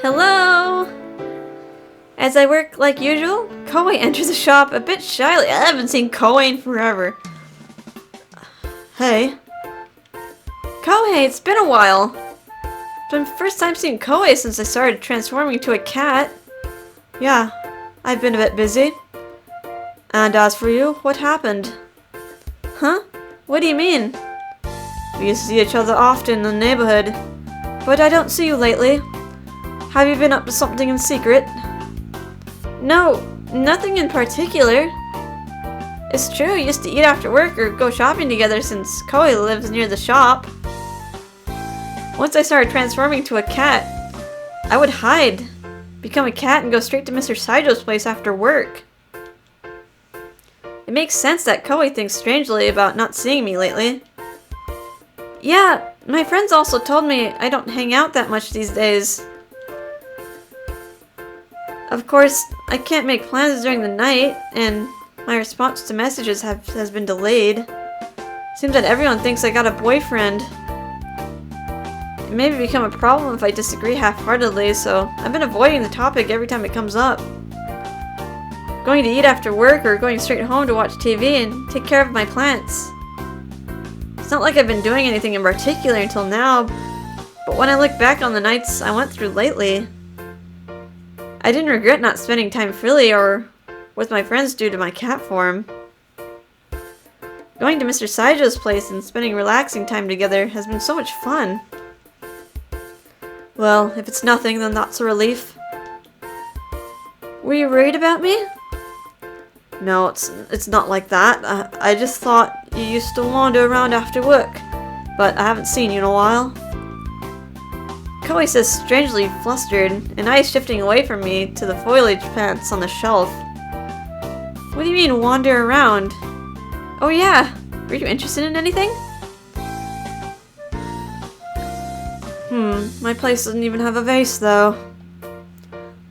Hello! As I work like usual, Koei enters the shop a bit shyly. I haven't seen Koei in forever. Hey. Koei, it's been a while. It's been the first time seeing Koei since I started transforming into a cat. Yeah, I've been a bit busy. And as for you, what happened? Huh? What do you mean? We used to see each other often in the neighborhood, but I don't see you lately. Have you been up to something in secret? No, nothing in particular. It's true, we used to eat after work or go shopping together since Koei lives near the shop. Once I started transforming to a cat, I would hide, become a cat and go straight to Mr. Saijo's place after work. It makes sense that Koei thinks strangely about not seeing me lately. Yeah, my friends also told me I don't hang out that much these days. Of course, I can't make plans during the night, and my response to messages has been delayed. Seems that everyone thinks I got a boyfriend. It may become a problem if I disagree half-heartedly, so I've been avoiding the topic every time it comes up. Going to eat after work or going straight home to watch TV and take care of my plants. It's not like I've been doing anything in particular until now, but when I look back on the nights I went through lately, I didn't regret not spending time freely or with my friends due to my cat form. Going to Mr. Saijo's place and spending relaxing time together has been so much fun. Well, if it's nothing, then that's a relief. Were you worried about me? No, it's not like that. I just thought you used to wander around after work, but I haven't seen you in a while. Koei says strangely flustered, and eyes shifting away from me to the foliage plants on the shelf. What do you mean, wander around? Oh yeah, were you interested in anything? My place doesn't even have a vase though.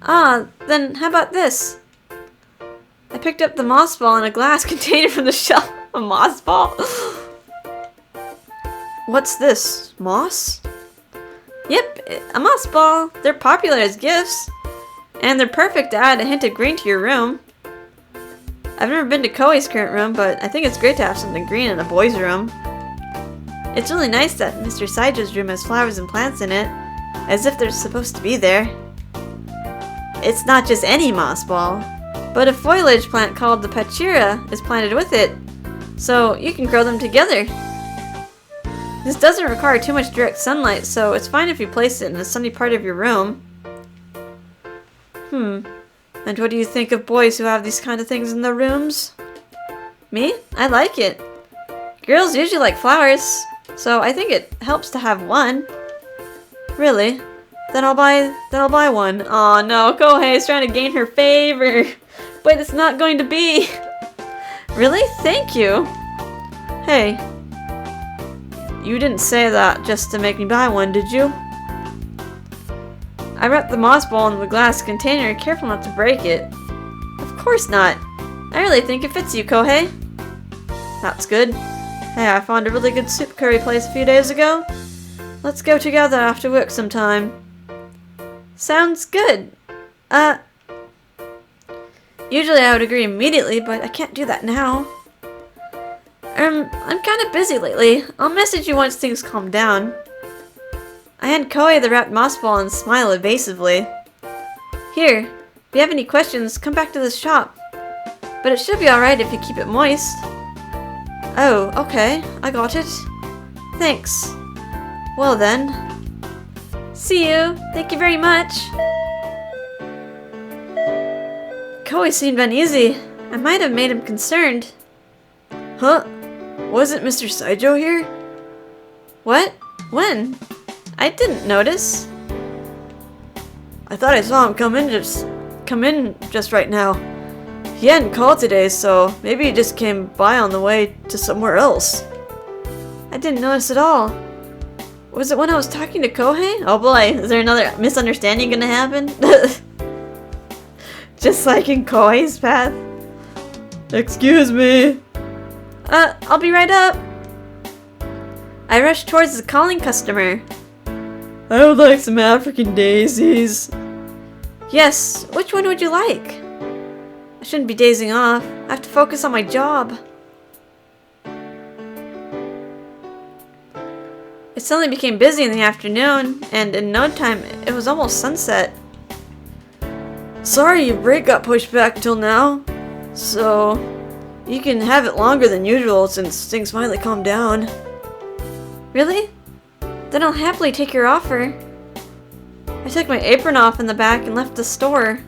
Ah, then how about this? I picked up the moss ball in a glass container from the shelf. A moss ball? What's this? Moss? Yep, a moss ball. They're popular as gifts. And they're perfect to add a hint of green to your room. I've never been to Koei's current room, but I think it's great to have something green in a boy's room. It's really nice that Mr. Saijo's room has flowers and plants in it, as if they're supposed to be there. It's not just any moss ball, but a foliage plant called the Pachira is planted with it, so you can grow them together. This doesn't require too much direct sunlight, so it's fine if you place it in a sunny part of your room. And what do you think of boys who have these kind of things in their rooms? Me? I like it. Girls usually like flowers, so I think it helps to have one. Really? Then I'll buy one. Aw no, Kohei's trying to gain her favor. But it's not going to be. Really? Thank you. Hey. You didn't say that just to make me buy one, did you? I wrapped the moss ball in the glass container, careful not to break it. Of course not. I really think it fits you, Kohei. That's good. Hey, I found a really good soup curry place a few days ago. Let's go together after work sometime. Sounds good. Usually I would agree immediately, but I can't do that now. I'm kind of busy lately. I'll message you once things calm down. I hand Koei the wrapped moss ball and smile evasively. Here, if you have any questions, come back to the shop. But it should be alright if you keep it moist. Oh, okay. I got it. Thanks. Well then. See you. Thank you very much. Koei seemed uneasy. I might have made him concerned. Huh? Wasn't Mr. Saijo here? What? When? I didn't notice. I thought I saw him come in just right now. He hadn't called today, so maybe he just came by on the way to somewhere else. I didn't notice at all. Was it when I was talking to Kohei? Oh boy, is there another misunderstanding gonna happen? Just like in Kohei's path. Excuse me. I'll be right up. I rushed towards the calling customer. I would like some African daisies. Yes, which one would you like? I shouldn't be dazing off. I have to focus on my job. It suddenly became busy in the afternoon, and in no time, it was almost sunset. Sorry your break got pushed back till now. So, you can have it longer than usual since things finally calmed down. Really? Then I'll happily take your offer. I took my apron off in the back and left the store.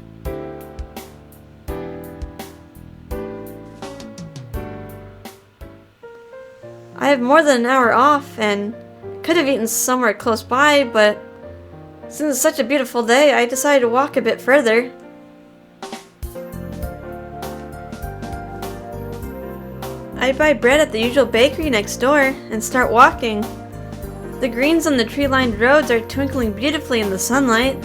I have more than an hour off and could have eaten somewhere close by, but since it's such a beautiful day, I decided to walk a bit further. I buy bread at the usual bakery next door and start walking. The greens on the tree-lined roads are twinkling beautifully in the sunlight.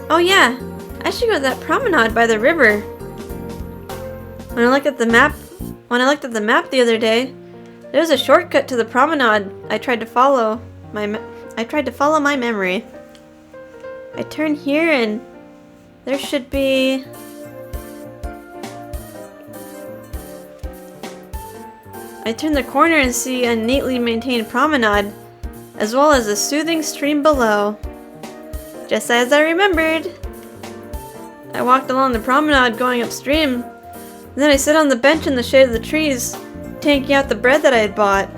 Oh yeah, I should go to that promenade by the river. When I looked at the map the other day, there was a shortcut to the promenade. I tried to follow my memory. I turn here and there should be... I turn the corner and see a neatly maintained promenade, as well as a soothing stream below. Just as I remembered. I walked along the promenade going upstream, and then I sit on the bench in the shade of the trees, taking out the bread that I had bought.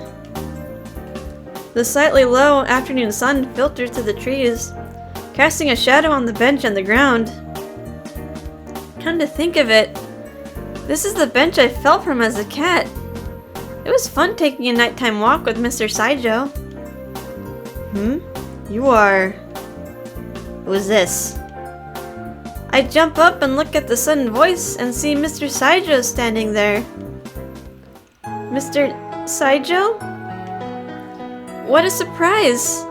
The slightly low afternoon sun filters through the trees, casting a shadow on the bench and the ground. Come to think of it, this is the bench I fell from as a cat. It was fun taking a nighttime walk with Mr. Saijo. You are... Who's this? I jump up and look at the sudden voice and see Mr. Saijo standing there. Mr. Saijo? What a surprise!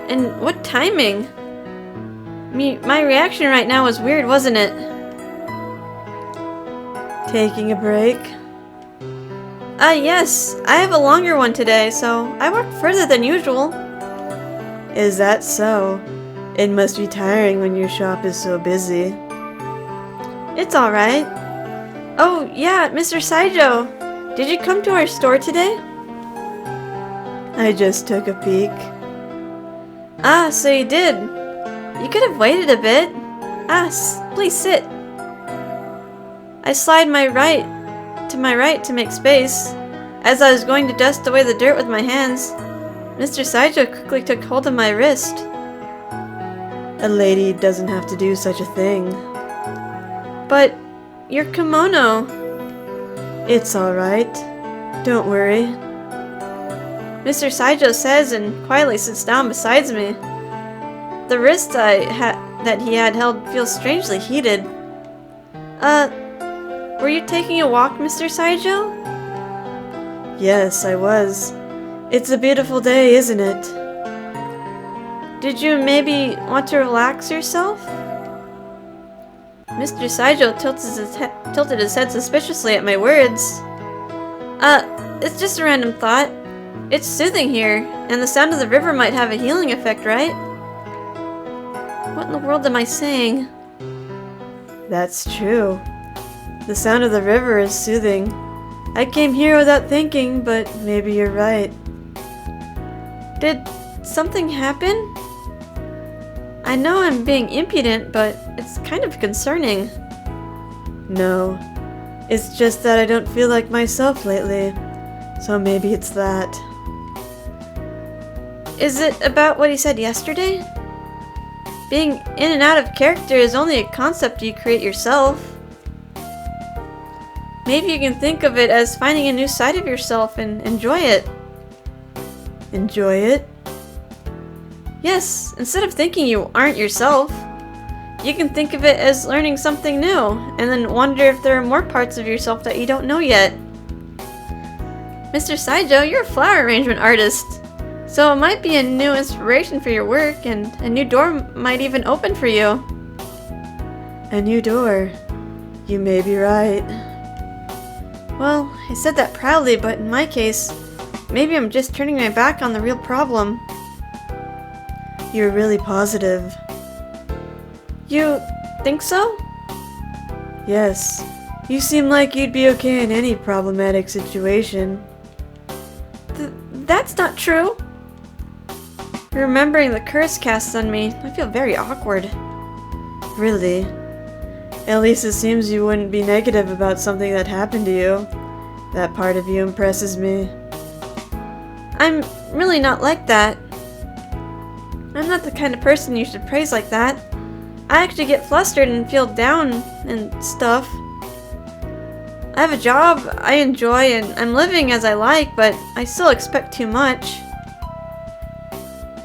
And what timing! My reaction right now was weird, wasn't it? Taking a break? Yes. I have a longer one today, so I worked further than usual. Is that so? It must be tiring when your shop is so busy. It's alright. Oh, yeah, Mr. Saijo. Did you come to our store today? I just took a peek. Ah, so you did. You could have waited a bit. Please sit. I slide my right to make space. As I was going to dust away the dirt with my hands, Mr. Saijo quickly took hold of my wrist. A lady doesn't have to do such a thing. But your kimono. It's alright. Don't worry. Mr. Saijo says and quietly sits down beside me. The wrist that he had held feels strangely heated. Were you taking a walk, Mr. Saijo? Yes, I was. It's a beautiful day, isn't it? Did you maybe want to relax yourself? Mr. Saijo tilted his head suspiciously at my words. It's just a random thought. It's soothing here, and the sound of the river might have a healing effect, right? What in the world am I saying? That's true. The sound of the river is soothing. I came here without thinking, but maybe you're right. Did something happen? I know I'm being impudent, but it's kind of concerning. No, it's just that I don't feel like myself lately, so maybe it's that. Is it about what he said yesterday? Being in and out of character is only a concept you create yourself. Maybe you can think of it as finding a new side of yourself and enjoy it. Enjoy it? Yes, instead of thinking you aren't yourself, you can think of it as learning something new, and then wonder if there are more parts of yourself that you don't know yet. Mr. Saijo, you're a flower arrangement artist, so it might be a new inspiration for your work, and a new door might even open for you. A new door? You may be right. Well, I said that proudly, but in my case, maybe I'm just turning my back on the real problem. You're really positive. You think so? Yes. You seem like you'd be okay in any problematic situation. That's not true. Remembering the curse cast on me, I feel very awkward. Really? At least it seems you wouldn't be negative about something that happened to you. That part of you impresses me. I'm really not like that. I'm not the kind of person you should praise like that. I actually get flustered and feel down and stuff. I have a job I enjoy and I'm living as I like, but I still expect too much.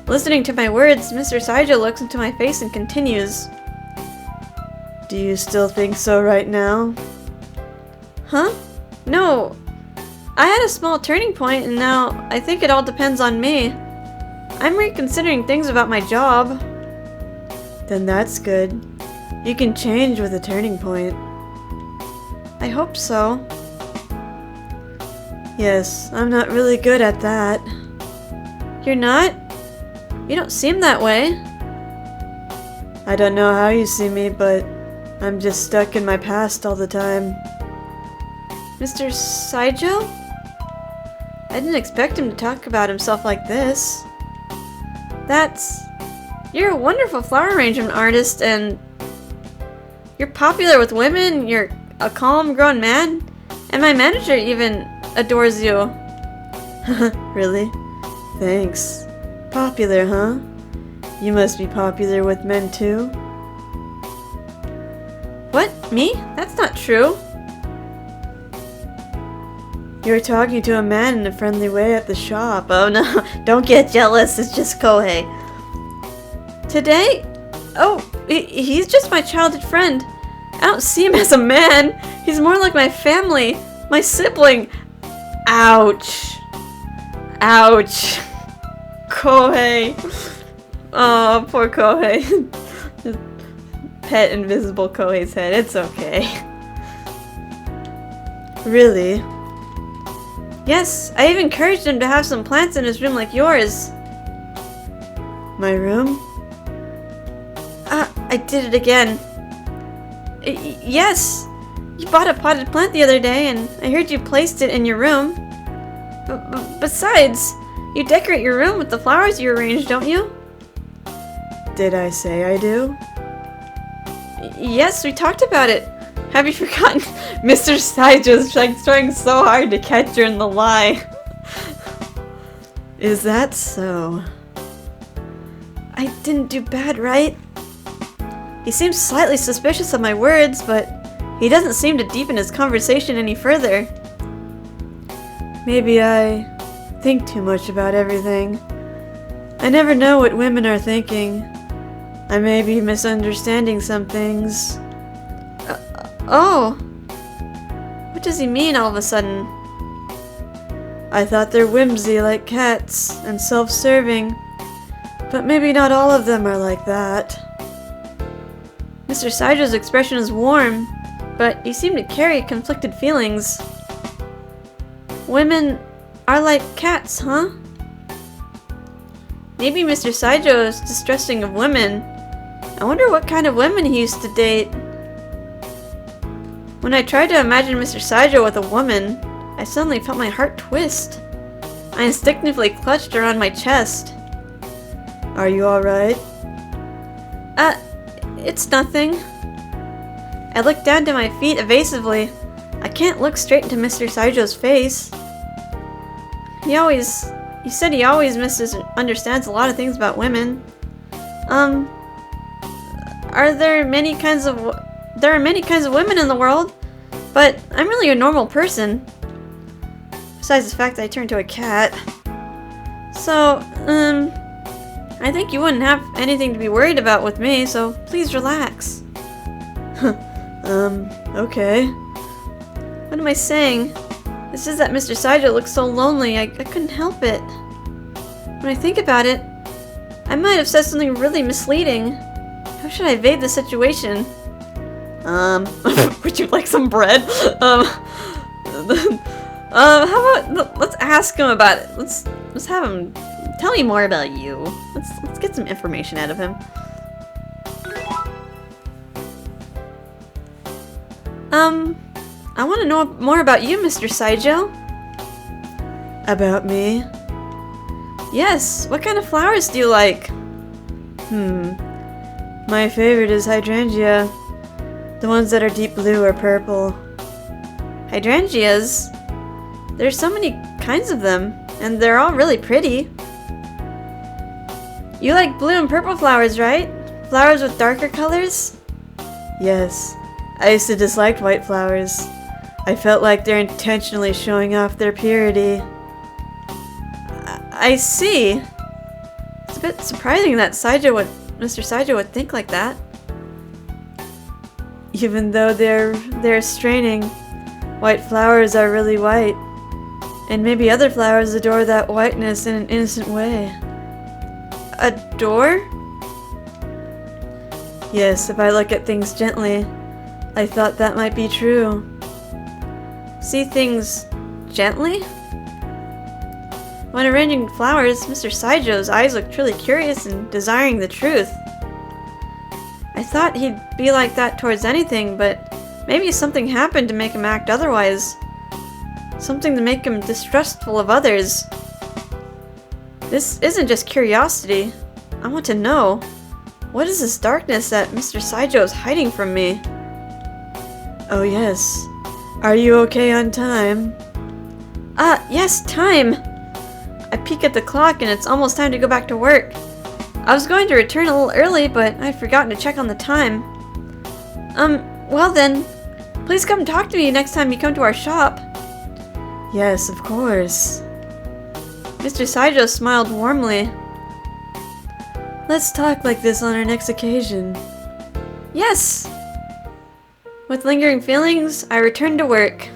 Listening to my words, Mr. Saijo looks into my face and continues. Do you still think so right now? Huh? No. I had a small turning point and now I think it all depends on me. I'm reconsidering things about my job. Then that's good. You can change with a turning point. I hope so. Yes, I'm not really good at that. You're not? You don't seem that way. I don't know how you see me, but I'm just stuck in my past all the time. Mr. Saijo? I didn't expect him to talk about himself like this. You're a wonderful flower arrangement artist and you're popular with women, you're a calm grown man, and my manager even adores you. Really? Thanks. Popular, huh? You must be popular with men too? What? Me? That's not true. You were talking to a man in a friendly way at the shop. Oh no, don't get jealous, it's just Kohei. Today? Oh, he's just my childhood friend. I don't see him as a man. He's more like my family, my sibling. Ouch. Ouch. Kohei. Oh, poor Kohei. Just pet invisible Kohei's head. It's okay. Really? Yes, I even encouraged him to have some plants in his room like yours. My room? I did it again. Yes, you bought a potted plant the other day and I heard you placed it in your room. Besides, you decorate your room with the flowers you arrange, don't you? Did I say I do? Yes, we talked about it. Have you forgotten? Mr. Saijo's trying so hard to catch her in the lie. Is that so? I didn't do bad, right? He seems slightly suspicious of my words, but he doesn't seem to deepen his conversation any further. Maybe I think too much about everything. I never know what women are thinking. I may be misunderstanding some things. Oh. What does he mean all of a sudden? I thought they're whimsy like cats and self-serving, but maybe not all of them are like that. Mr. Saijo's expression is warm, but he seemed to carry conflicted feelings. Women are like cats, huh? Maybe Mr. Saijo is distrusting of women. I wonder what kind of women he used to date. When I tried to imagine Mr. Saijo with a woman, I suddenly felt my heart twist. I instinctively clutched around my chest. Are you alright? It's nothing. I looked down to my feet evasively. I can't look straight into Mr. Saijo's face. He said he always misunderstands a lot of things about women. There are many kinds of women in the world, but I'm really a normal person. Besides the fact that I turned to a cat. So, I think you wouldn't have anything to be worried about with me, so please relax. Okay. What am I saying? It's just that Mr. Saijo looks so lonely, I couldn't help it. When I think about it, I might have said something really misleading. How should I evade the situation? Would you like some bread? How about let's ask him about it. Let's have him tell me more about you. Let's get some information out of him. I want to know more about you, Mr. Saijo. About me? Yes, what kind of flowers do you like? My favorite is hydrangea. The ones that are deep blue or purple. Hydrangeas? There's so many kinds of them, and they're all really pretty. You like blue and purple flowers, right? Flowers with darker colors? Yes. I used to dislike white flowers. I felt like they're intentionally showing off their purity. I see. It's a bit surprising that Mr. Saijo would think like that. Even though they're straining, white flowers are really white. And maybe other flowers adore that whiteness in an innocent way. Adore? Yes, if I look at things gently, I thought that might be true. See things gently? When arranging flowers, Mr. Saijo's eyes looked truly curious and desiring the truth. I thought he'd be like that towards anything, but maybe something happened to make him act otherwise. Something to make him distrustful of others. This isn't just curiosity. I want to know. What is this darkness that Mr. Saijo is hiding from me? Oh yes. Are you okay on time? Yes, time! I peek at the clock and it's almost time to go back to work. I was going to return a little early, but I'd forgotten to check on the time. Well then, please come talk to me next time you come to our shop. Yes, of course. Mr. Saijo smiled warmly. Let's talk like this on our next occasion. Yes! With lingering feelings, I returned to work.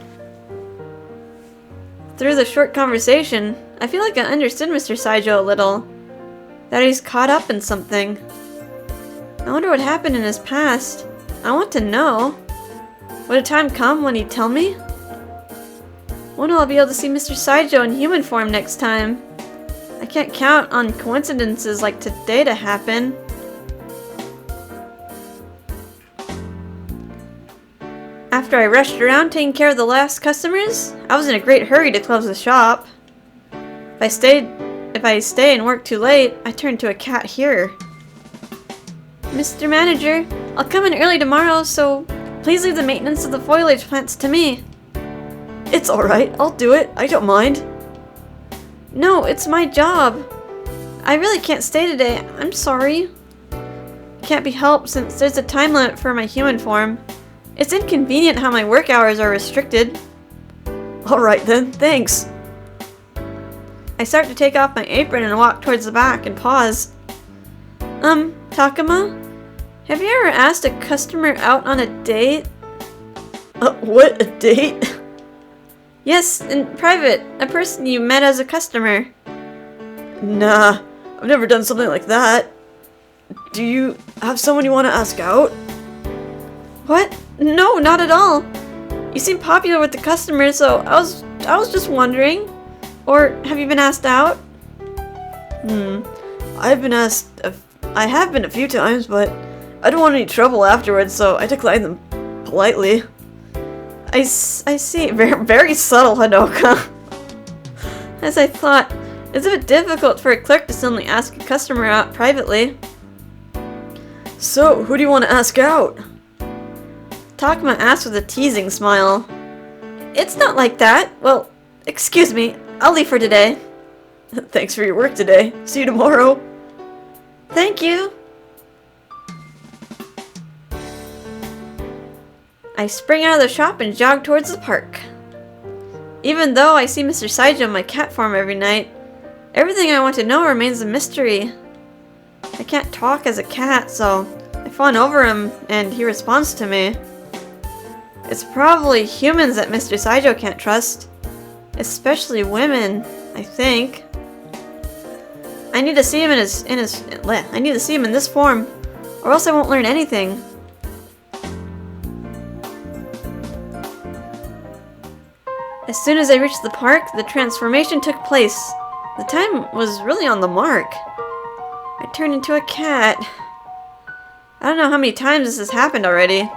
Through the short conversation, I feel like I understood Mr. Saijo a little. That he's caught up in something. I wonder what happened in his past. I want to know. Would a time come when he'd tell me? When will I be able to see Mr. Saijo in human form next time? I can't count on coincidences like today to happen. After I rushed around taking care of the last customers, I was in a great hurry to close the shop. If I stay and work too late, I turn to a cat here. Mr. Manager, I'll come in early tomorrow, so please leave the maintenance of the foliage plants to me. It's alright, I'll do it. I don't mind. No, it's my job. I really can't stay today. I'm sorry. Can't be helped since there's a time limit for my human form. It's inconvenient how my work hours are restricted. Alright then, thanks. I start to take off my apron and walk towards the back and pause. Takuma? Have you ever asked a customer out on a date? What? A date? Yes, in private. A person you met as a customer. Nah, I've never done something like that. Do you have someone you want to ask out? What? No, not at all. You seem popular with the customers, so I was just wondering. Or have you been asked out? I have been a few times, but I don't want any trouble afterwards, so I decline them politely. I see. Very, very subtle, Honoka. As I thought, it's a bit difficult for a clerk to suddenly ask a customer out privately. So, who do you want to ask out? Takuma asked with a teasing smile. It's not like that. Well, excuse me. I'll leave for today. Thanks for your work today. See you tomorrow. Thank you. I spring out of the shop and jog towards the park. Even though I see Mr. Saijo in my cat form every night, everything I want to know remains a mystery. I can't talk as a cat, so I fawn over him and he responds to me. It's probably humans that Mr. Saijo can't trust. Especially women, I think. I need to see him in this form, or else I won't learn anything. As soon as I reached the park, the transformation took place. The time was really on the mark. I turned into a cat. I don't know how many times this has happened already.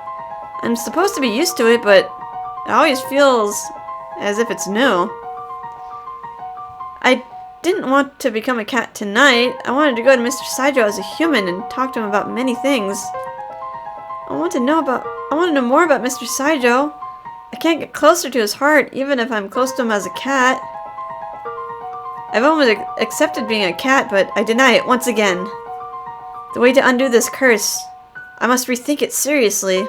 I'm supposed to be used to it, but it always feels as if it's new. I didn't want to become a cat tonight. I wanted to go to Mr. Saijo as a human and talk to him about many things. I want to know more about Mr. Saijo. I can't get closer to his heart, even if I'm close to him as a cat. I've almost accepted being a cat, but I deny it once again. The way to undo this curse. I must rethink it seriously.